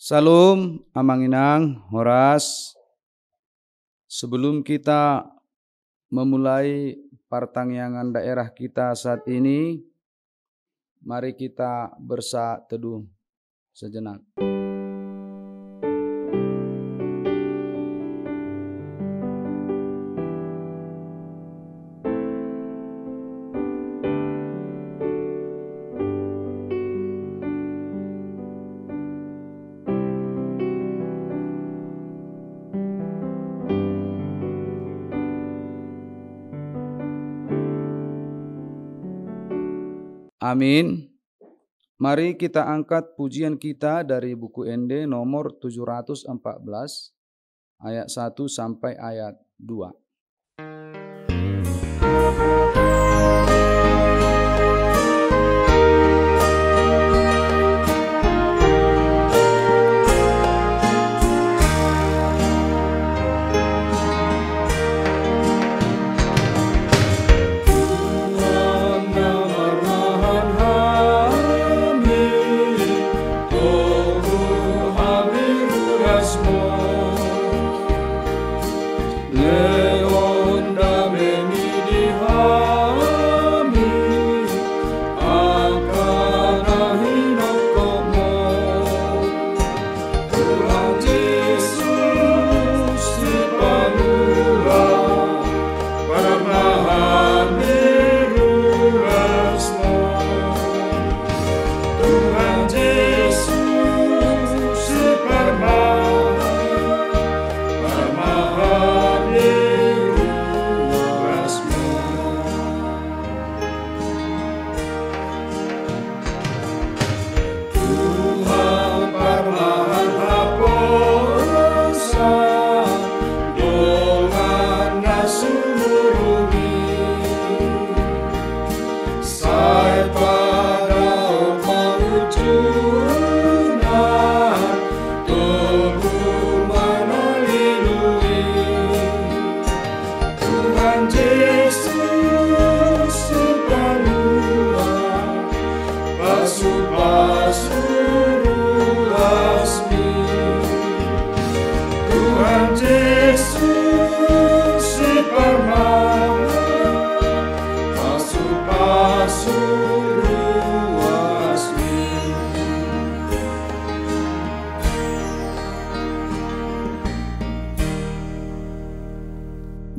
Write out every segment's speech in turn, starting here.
Salam, Amanginang, Horas. Sebelum kita memulai pertangyangan daerah kita saat ini, mari kita bersateduh sejenak. Amin. Mari kita angkat pujian kita dari buku ND nomor 714 ayat 1 sampai ayat 2.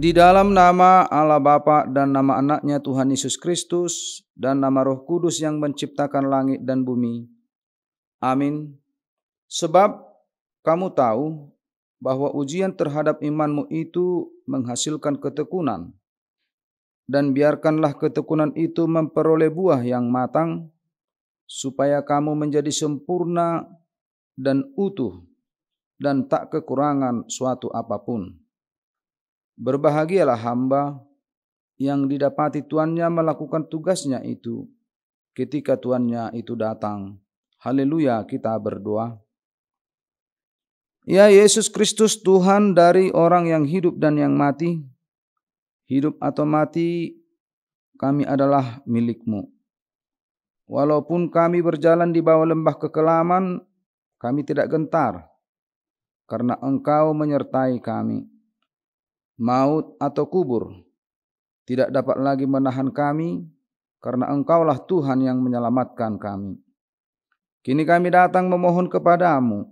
Di dalam nama Allah Bapa dan nama anaknya Tuhan Yesus Kristus dan nama Roh Kudus yang menciptakan langit dan bumi. Amin. Sebab kamu tahu bahwa ujian terhadap imanmu itu menghasilkan ketekunan. Dan biarkanlah ketekunan itu memperoleh buah yang matang, supaya kamu menjadi sempurna dan utuh dan tak kekurangan suatu apapun. Berbahagialah hamba yang didapati tuannya melakukan tugasnya itu ketika tuannya itu datang. Haleluya, kita berdoa. Ya Yesus Kristus, Tuhan dari orang yang hidup dan yang mati, hidup atau mati kami adalah milik-Mu. Walaupun kami berjalan di bawah lembah kekelaman, kami tidak gentar, karena Engkau menyertai kami. Maut atau kubur tidak dapat lagi menahan kami, karena Engkaulah Tuhan yang menyelamatkan kami. Kini kami datang memohon kepadamu.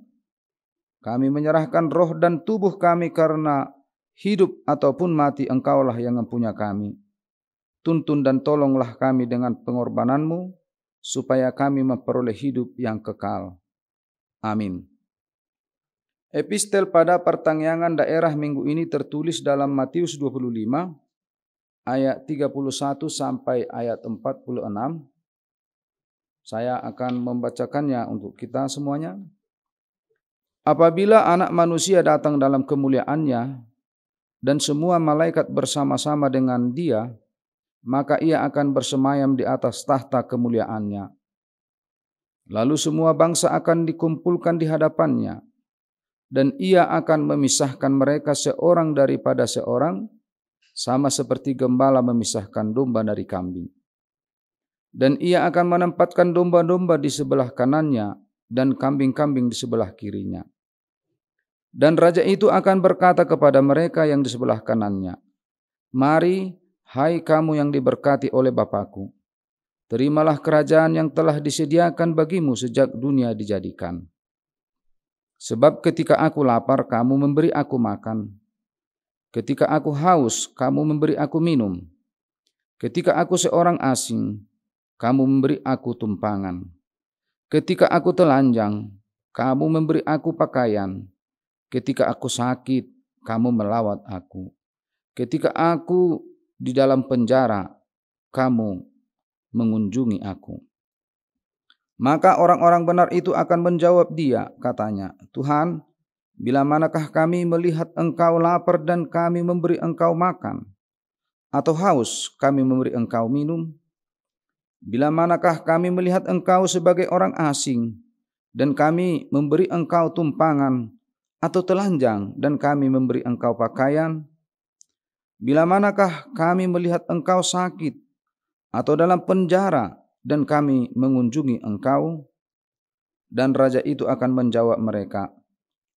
Kami menyerahkan roh dan tubuh kami, karena hidup ataupun mati Engkaulah yang mempunyai kami. Tuntun dan tolonglah kami dengan pengorbananmu, supaya kami memperoleh hidup yang kekal. Amin. Epistel pada pertangyangan daerah minggu ini tertulis dalam Matius 25 ayat 31 sampai ayat 46. Saya akan membacakannya untuk kita semuanya. Apabila Anak Manusia datang dalam kemuliaannya dan semua malaikat bersama-sama dengan Dia, maka Ia akan bersemayam di atas tahta kemuliaannya. Lalu semua bangsa akan dikumpulkan di hadapannya, dan Ia akan memisahkan mereka seorang daripada seorang, sama seperti gembala memisahkan domba dari kambing. Dan Ia akan menempatkan domba-domba di sebelah kanannya dan kambing-kambing di sebelah kirinya. Dan raja itu akan berkata kepada mereka yang di sebelah kanannya, "Mari, hai kamu yang diberkati oleh Bapa-Ku, terimalah kerajaan yang telah disediakan bagimu sejak dunia dijadikan. Sebab ketika aku lapar, kamu memberi aku makan. Ketika aku haus, kamu memberi aku minum. Ketika aku seorang asing, kamu memberi aku tumpangan. Ketika aku telanjang, kamu memberi aku pakaian. Ketika aku sakit, kamu melawat aku. Ketika aku di dalam penjara, kamu mengunjungi aku." Maka orang-orang benar itu akan menjawab dia, katanya, "Tuhan, bila manakah kami melihat Engkau lapar dan kami memberi Engkau makan, atau haus kami memberi Engkau minum? Bila manakah kami melihat Engkau sebagai orang asing dan kami memberi Engkau tumpangan, atau telanjang dan kami memberi Engkau pakaian? Bila manakah kami melihat Engkau sakit atau dalam penjara dan kami mengunjungi Engkau?" Dan raja itu akan menjawab mereka,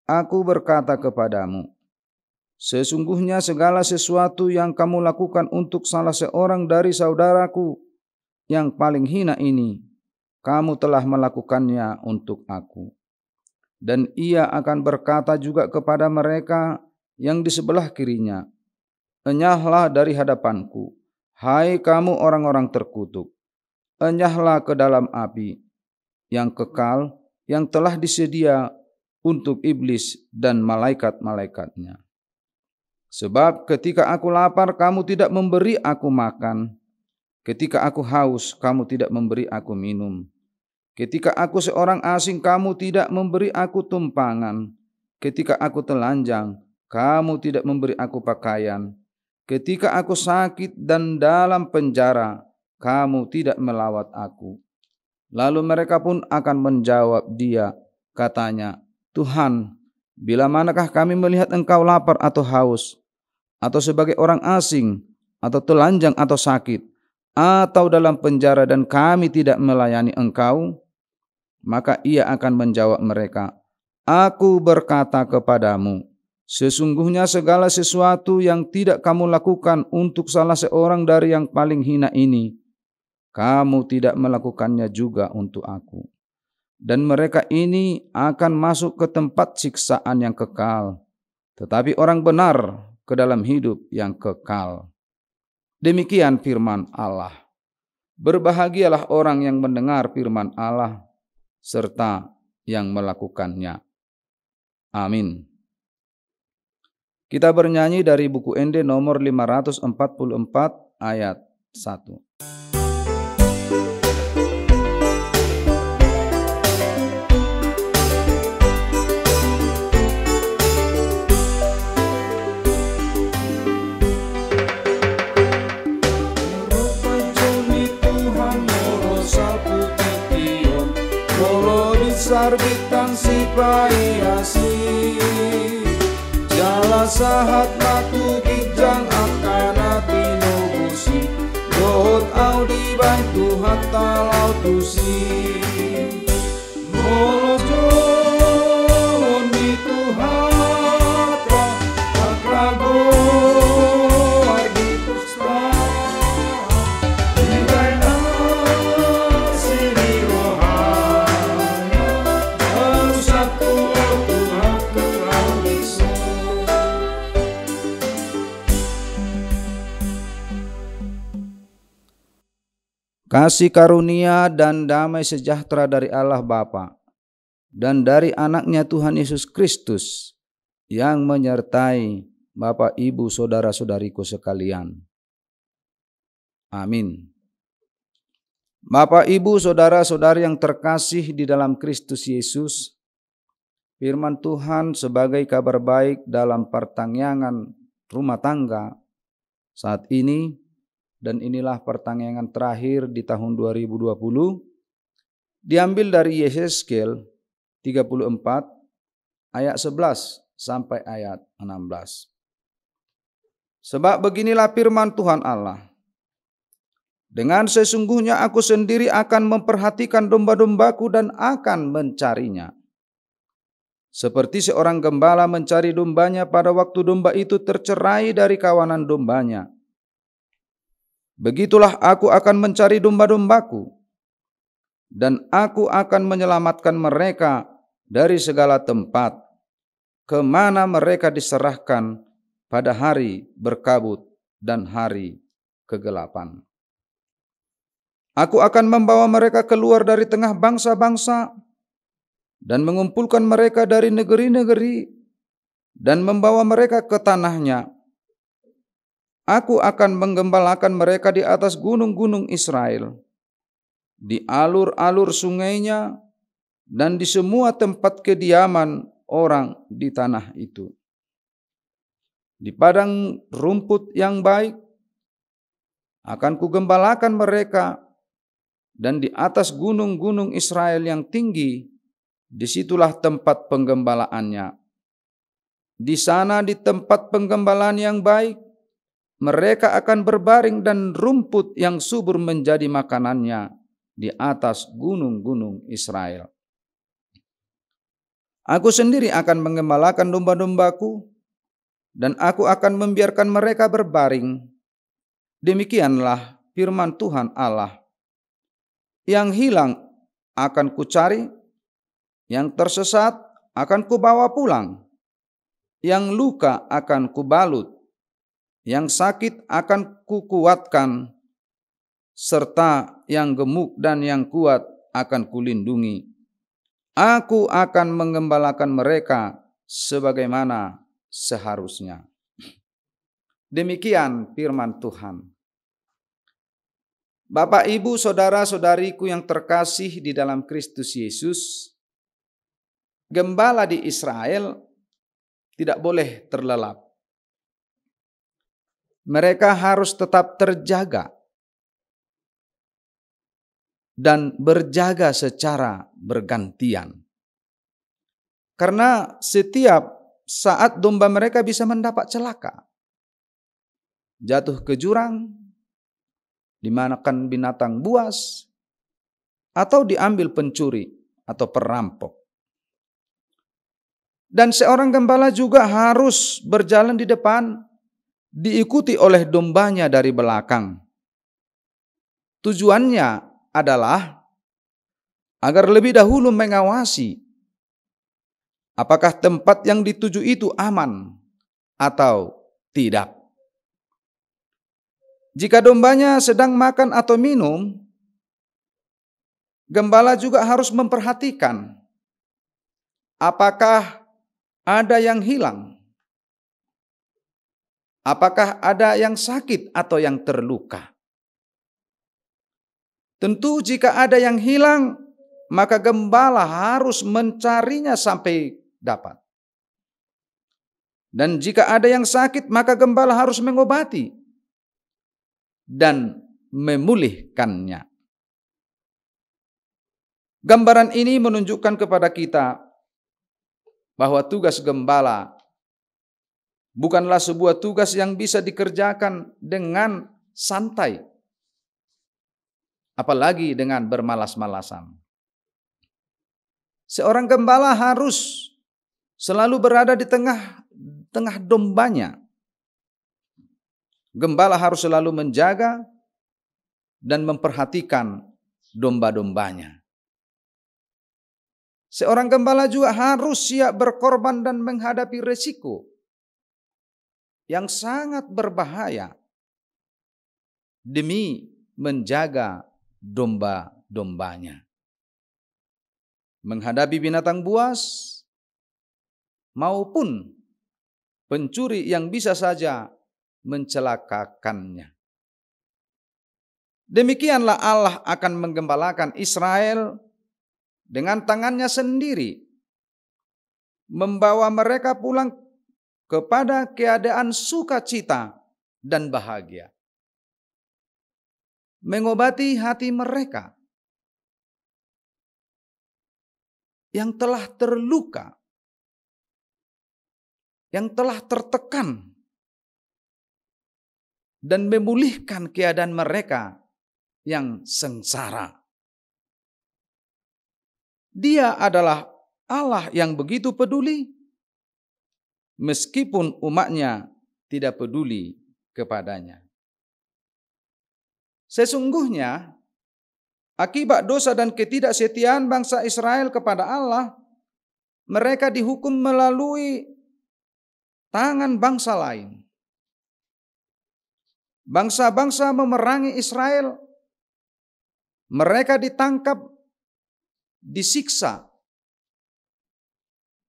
"Aku berkata kepadamu, sesungguhnya segala sesuatu yang kamu lakukan untuk salah seorang dari saudaraku yang paling hina ini, kamu telah melakukannya untuk aku." Dan ia akan berkata juga kepada mereka yang di sebelah kirinya, "Enyahlah dari hadapanku, hai kamu orang-orang terkutuk, enyahlah ke dalam api yang kekal yang telah disedia untuk iblis dan malaikat-malaikatnya. Sebab ketika aku lapar, kamu tidak memberi aku makan. Ketika aku haus, kamu tidak memberi aku minum. Ketika aku seorang asing, kamu tidak memberi aku tumpangan. Ketika aku telanjang, kamu tidak memberi aku pakaian. Ketika aku sakit dan dalam penjara, kamu tidak melawat aku." Lalu mereka pun akan menjawab dia, katanya, "Tuhan, bila manakah kami melihat Engkau lapar atau haus, atau sebagai orang asing, atau telanjang atau sakit, atau dalam penjara dan kami tidak melayani Engkau?" Maka ia akan menjawab mereka, "Aku berkata kepadamu, sesungguhnya segala sesuatu yang tidak kamu lakukan untuk salah seorang dari yang paling hina ini, kamu tidak melakukannya juga untuk aku." Dan mereka ini akan masuk ke tempat siksaan yang kekal, tetapi orang benar ke dalam hidup yang kekal. Demikian firman Allah. Berbahagialah orang yang mendengar firman Allah serta yang melakukannya. Amin. Kita bernyanyi dari buku ND nomor 544 ayat 1. Bintang si paiasi jala sahat matu kijang akana tinobusi dohot au dibantu hatta lautusi molojo di tuhata akrago ardi pusta Kasih karunia dan damai sejahtera dari Allah Bapa dan dari anaknya Tuhan Yesus Kristus yang menyertai Bapak, Ibu, saudara-saudariku sekalian. Amin. Bapak, Ibu, saudara-saudari yang terkasih di dalam Kristus Yesus, firman Tuhan sebagai kabar baik dalam pertangyangan rumah tangga saat ini. Dan inilah pertangyangan terakhir di tahun 2020, diambil dari Yesaya 34 ayat 11 sampai ayat 16. Sebab beginilah firman Tuhan Allah, Dengan sesungguhnya aku sendiri akan memperhatikan domba-dombaku dan akan mencarinya. Seperti seorang gembala mencari dombanya pada waktu domba itu tercerai dari kawanan dombanya. Begitulah aku akan mencari domba-dombaku, dan aku akan menyelamatkan mereka dari segala tempat kemana mereka diserahkan pada hari berkabut dan hari kegelapan. Aku akan membawa mereka keluar dari tengah bangsa-bangsa dan mengumpulkan mereka dari negeri-negeri dan membawa mereka ke tanahnya. Aku akan menggembalakan mereka di atas gunung-gunung Israel, di alur-alur sungainya, dan di semua tempat kediaman orang di tanah itu. Di padang rumput yang baik akan kugembalakan mereka, dan di atas gunung-gunung Israel yang tinggi, disitulah tempat penggembalaannya. Di sana, di tempat penggembalaan yang baik, mereka akan berbaring dan rumput yang subur menjadi makanannya di atas gunung-gunung Israel. Aku sendiri akan menggembalakan domba-dombaku, dan aku akan membiarkan mereka berbaring. Demikianlah firman Tuhan Allah. Yang hilang akan kucari, yang tersesat akan kubawa pulang, yang luka akan kubalut, yang sakit akan kukuatkan, serta yang gemuk dan yang kuat akan kulindungi. Aku akan menggembalakan mereka sebagaimana seharusnya. Demikian firman Tuhan. Bapak, Ibu, saudara-saudariku yang terkasih di dalam Kristus Yesus, gembala di Israel tidak boleh terlelap. Mereka harus tetap terjaga dan berjaga secara bergantian. Karena setiap saat domba mereka bisa mendapat celaka, jatuh ke jurang, dimakan binatang buas, atau diambil pencuri atau perampok. Dan seorang gembala juga harus berjalan di depan, diikuti oleh dombanya dari belakang. Tujuannya adalah agar lebih dahulu mengawasi apakah tempat yang dituju itu aman atau tidak. Jika dombanya sedang makan atau minum, gembala juga harus memperhatikan apakah ada yang hilang, apakah ada yang sakit atau yang terluka. Tentu jika ada yang hilang, maka gembala harus mencarinya sampai dapat. Dan jika ada yang sakit, maka gembala harus mengobati dan memulihkannya. Gambaran ini menunjukkan kepada kita bahwa tugas gembala bukanlah sebuah tugas yang bisa dikerjakan dengan santai, apalagi dengan bermalas-malasan. Seorang gembala harus selalu berada di tengah dombanya. Gembala harus selalu menjaga dan memperhatikan domba-dombanya. Seorang gembala juga harus siap berkorban dan menghadapi resiko yang sangat berbahaya demi menjaga domba-dombanya. Menghadapi binatang buas maupun pencuri yang bisa saja mencelakakannya. Demikianlah Allah akan menggembalakan Israel dengan tangannya sendiri, membawa mereka pulang kepada keadaan sukacita dan bahagia, mengobati hati mereka yang telah terluka, yang telah tertekan, dan memulihkan keadaan mereka yang sengsara. Dia adalah Allah yang begitu peduli, meskipun umatnya tidak peduli kepadanya. Sesungguhnya, akibat dosa dan ketidaksetiaan bangsa Israel kepada Allah, mereka dihukum melalui tangan bangsa lain. Bangsa-bangsa memerangi Israel, mereka ditangkap, disiksa,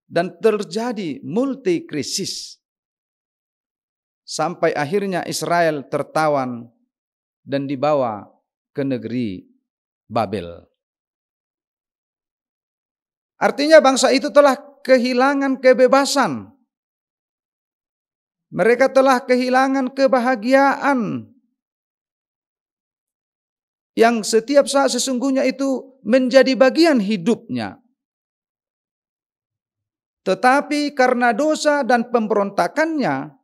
dan terjadi multi krisis. Sampai akhirnya Israel tertawan dan dibawa ke negeri Babel. Artinya bangsa itu telah kehilangan kebebasan. Mereka telah kehilangan kebahagiaan yang setiap saat sesungguhnya itu menjadi bagian hidupnya. Tetapi karena dosa dan pemberontakannya,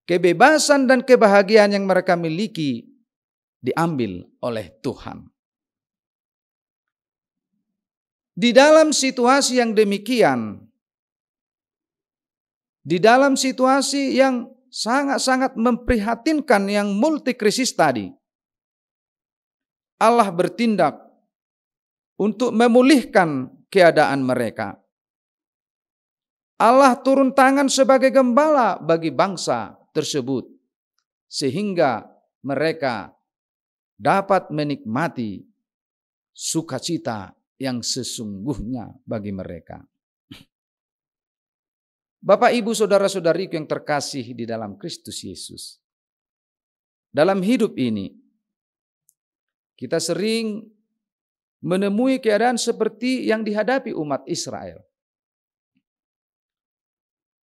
kebebasan dan kebahagiaan yang mereka miliki diambil oleh Tuhan. Di dalam situasi yang demikian, di dalam situasi yang sangat-sangat memprihatinkan yang multi krisis tadi, Allah bertindak untuk memulihkan keadaan mereka. Allah turun tangan sebagai gembala bagi bangsa tersebut, sehingga mereka dapat menikmati sukacita yang sesungguhnya bagi mereka. Bapak, Ibu, saudara-saudariku yang terkasih di dalam Kristus Yesus. Dalam hidup ini, kita sering menemui keadaan seperti yang dihadapi umat Israel.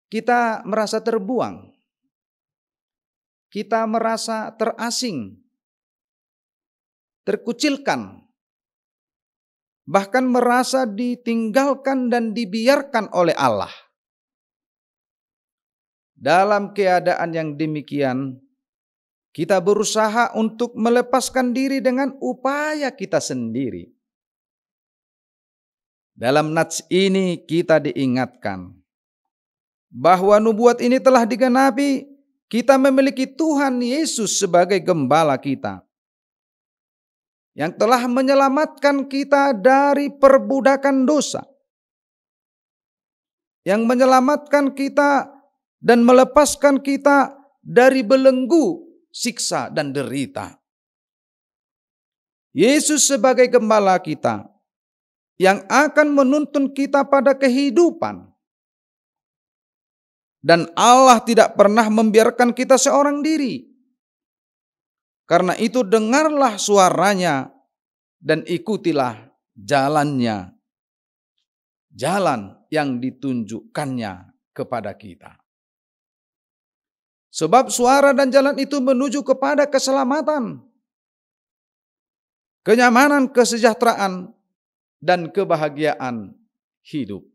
Kita merasa terbuang. Kita merasa terasing, terkucilkan, bahkan merasa ditinggalkan dan dibiarkan oleh Allah. Dalam keadaan yang demikian, kita berusaha untuk melepaskan diri dengan upaya kita sendiri. Dalam nats ini kita diingatkan bahwa nubuat ini telah digenapi. Kita memiliki Tuhan Yesus sebagai gembala kita, yang telah menyelamatkan kita dari perbudakan dosa, yang menyelamatkan kita dan melepaskan kita dari belenggu siksa dan derita. Yesus sebagai gembala kita yang akan menuntun kita pada kehidupan. Dan Allah tidak pernah membiarkan kita seorang diri. Karena itu dengarlah suaranya dan ikutilah jalannya. Jalan yang ditunjukkannya kepada kita. Sebab suara dan jalan itu menuju kepada keselamatan, kenyamanan, kesejahteraan, dan kebahagiaan hidup.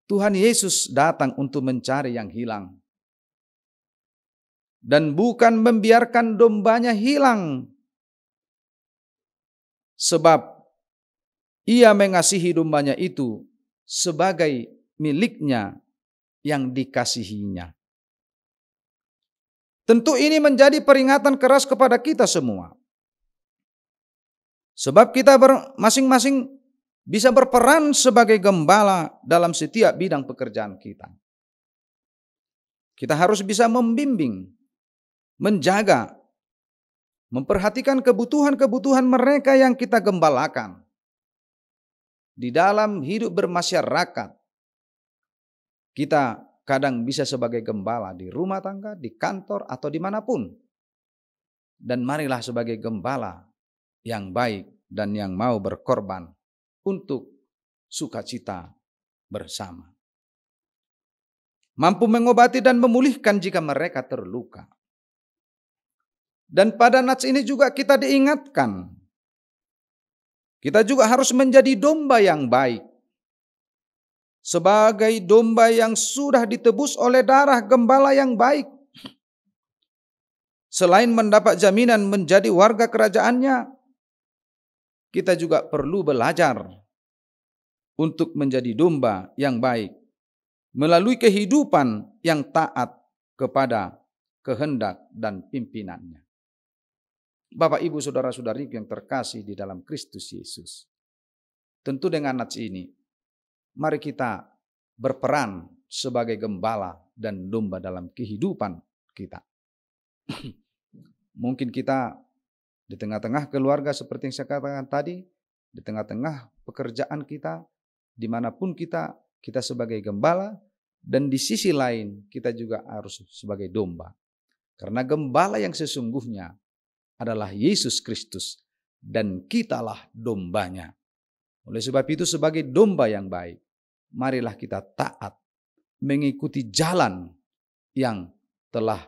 Tuhan Yesus datang untuk mencari yang hilang. Dan bukan membiarkan dombanya hilang. Sebab Ia mengasihi dombanya itu sebagai miliknya yang dikasihinya. Tentu ini menjadi peringatan keras kepada kita semua. Sebab kita masing-masing bisa berperan sebagai gembala dalam setiap bidang pekerjaan kita. Kita harus bisa membimbing, menjaga, memperhatikan kebutuhan-kebutuhan mereka yang kita gembalakan. Di dalam hidup bermasyarakat, kita kadang bisa sebagai gembala di rumah tangga, di kantor, atau dimanapun. Dan marilah sebagai gembala yang baik dan yang mau berkorban untuk sukacita bersama. Mampu mengobati dan memulihkan jika mereka terluka. Dan pada nats ini juga kita diingatkan, kita juga harus menjadi domba yang baik. Sebagai domba yang sudah ditebus oleh darah gembala yang baik. selain mendapat jaminan menjadi warga kerajaannya, kita juga perlu belajar untuk menjadi domba yang baik melalui kehidupan yang taat kepada kehendak dan pimpinannya. Bapak, Ibu, saudara-saudari yang terkasih di dalam Kristus Yesus. Tentu dengan nats ini, mari kita berperan sebagai gembala dan domba dalam kehidupan kita. Mungkin kita di tengah-tengah keluarga seperti yang saya katakan tadi, di tengah-tengah pekerjaan kita, dimanapun kita sebagai gembala, dan di sisi lain kita juga harus sebagai domba. Karena gembala yang sesungguhnya adalah Yesus Kristus dan kitalah dombanya. Oleh sebab itu sebagai domba yang baik, marilah kita taat mengikuti jalan yang telah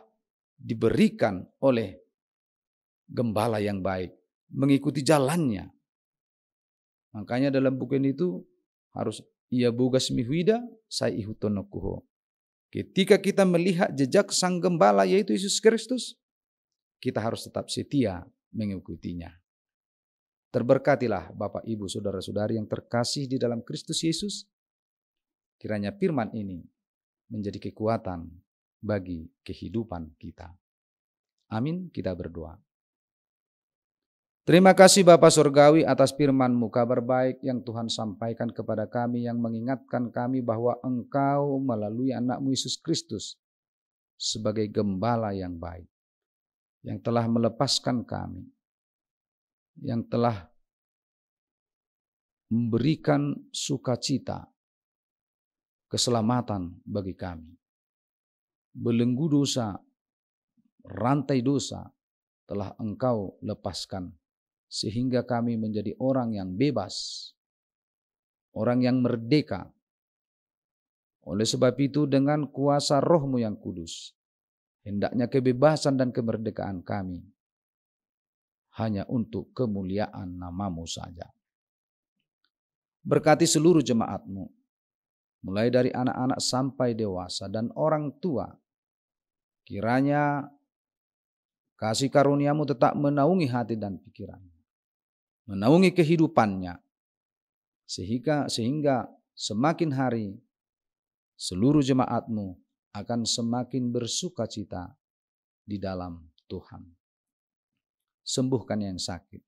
diberikan oleh gembala yang baik, mengikuti jalannya. Makanya dalam buku ini itu harus ia bogas mihuida saya ihutonokuho. Ketika kita melihat jejak sang gembala yaitu Yesus Kristus, kita harus tetap setia mengikutinya. Terberkatilah Bapak, Ibu, saudara-saudari yang terkasih di dalam Kristus Yesus. Kiranya firman ini menjadi kekuatan bagi kehidupan kita. Amin, kita berdoa. Terima kasih Bapa Surgawi atas firman-Mu, kabar baik yang Tuhan sampaikan kepada kami, yang mengingatkan kami bahwa Engkau melalui anak-Mu Yesus Kristus sebagai gembala yang baik, yang telah melepaskan kami, yang telah memberikan sukacita, keselamatan bagi kami. Belenggu dosa, rantai dosa telah Engkau lepaskan, sehingga kami menjadi orang yang bebas, orang yang merdeka. Oleh sebab itu dengan kuasa Roh-Mu yang kudus, hendaknya kebebasan dan kemerdekaan kami hanya untuk kemuliaan nama-Mu saja. Berkati seluruh jemaat-Mu, mulai dari anak-anak sampai dewasa dan orang tua. Kiranya kasih karunia-Mu tetap menaungi hati dan pikirannya, menaungi kehidupannya, sehingga semakin hari seluruh jemaat-Mu akan semakin bersukacita di dalam Tuhan. Sembuhkan yang sakit,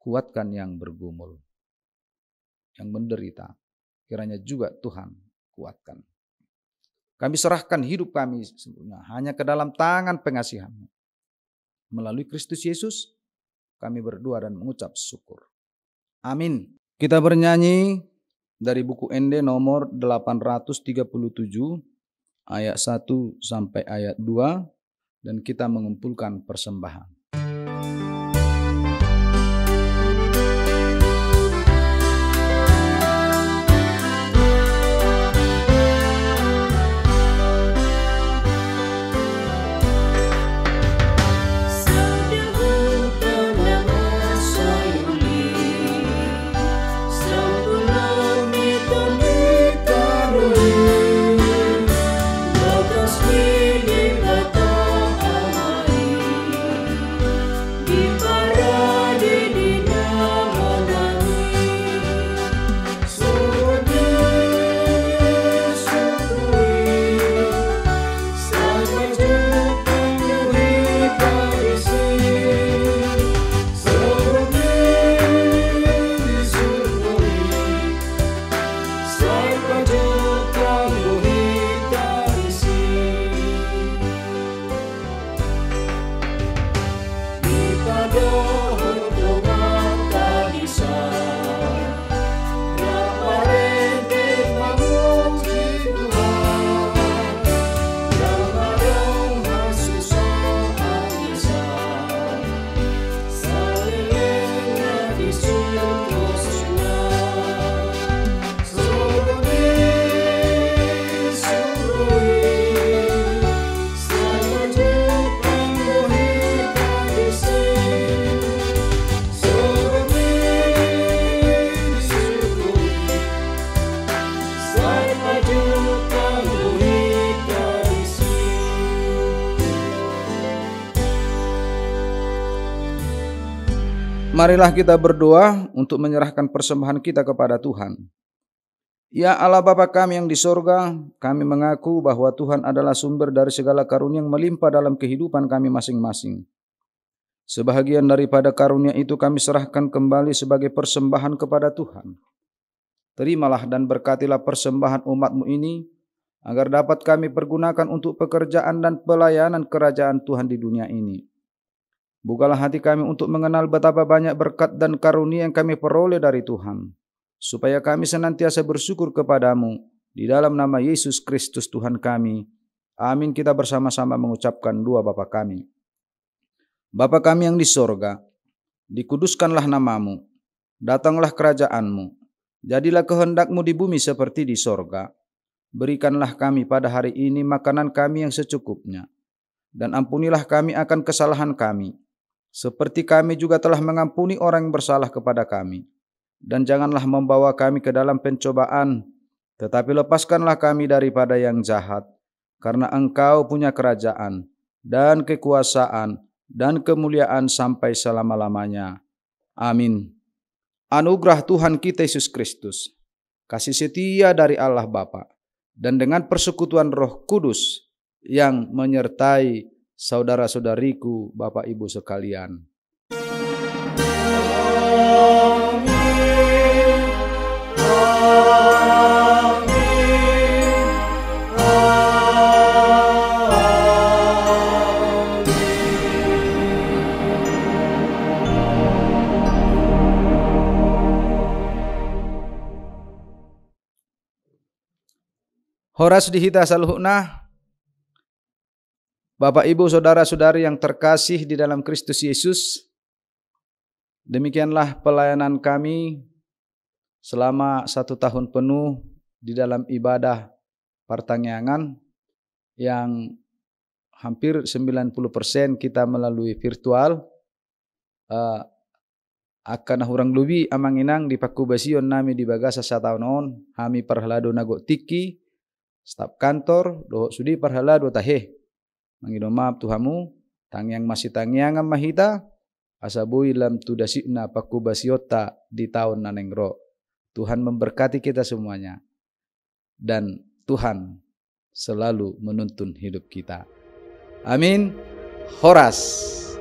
kuatkan yang bergumul, yang menderita, kiranya juga Tuhan kuatkan. Kami serahkan hidup kami sepenuhnya hanya ke dalam tangan pengasihan-Mu. Melalui Kristus Yesus kami berdoa dan mengucap syukur. Amin. Kita bernyanyi dari buku ND nomor 837 ayat 1 sampai ayat 2 dan kita mengumpulkan persembahan. Marilah kita berdoa untuk menyerahkan persembahan kita kepada Tuhan. Ya Allah Bapa kami yang di sorga, kami mengaku bahwa Tuhan adalah sumber dari segala karunia yang melimpah dalam kehidupan kami masing-masing. Sebahagian daripada karunia itu kami serahkan kembali sebagai persembahan kepada Tuhan. Terimalah dan berkatilah persembahan umat-Mu ini, agar dapat kami pergunakan untuk pekerjaan dan pelayanan kerajaan Tuhan di dunia ini. Bukalah hati kami untuk mengenal betapa banyak berkat dan karunia yang kami peroleh dari Tuhan, supaya kami senantiasa bersyukur kepadamu di dalam nama Yesus Kristus Tuhan kami. Amin. Kita bersama-sama mengucapkan doa Bapa kami. Bapa kami yang di sorga, dikuduskanlah namamu, datanglah kerajaanmu, jadilah kehendak-Mu di bumi seperti di sorga. Berikanlah kami pada hari ini makanan kami yang secukupnya, dan ampunilah kami akan kesalahan kami, seperti kami juga telah mengampuni orang yang bersalah kepada kami. Dan janganlah membawa kami ke dalam pencobaan, tetapi lepaskanlah kami daripada yang jahat. Karena Engkau punya kerajaan, dan kekuasaan, dan kemuliaan sampai selama-lamanya. Amin. Anugerah Tuhan kita Yesus Kristus, kasih setia dari Allah Bapa, dan dengan persekutuan Roh Kudus yang menyertai saudara-saudariku, Bapak Ibu sekalian. Horas dihita saluhna. Bapak Ibu saudara-saudari yang terkasih di dalam Kristus Yesus, demikianlah pelayanan kami selama 1 tahun penuh di dalam ibadah pertangyangan yang hampir 90% kita melalui virtual. Akan hurang lubi amanginang di pakubasion nami di bagasa sataunon, kami parhalado nago tiki, staf kantor, doh sudi parhalado taheh. Mangido maaf Tuhamu, tangyang masih tangyang mahita, asabui lam tudasina pakubasiota di tahun nanengro. Tuhan memberkati kita semuanya, dan Tuhan selalu menuntun hidup kita. Amin. Horas.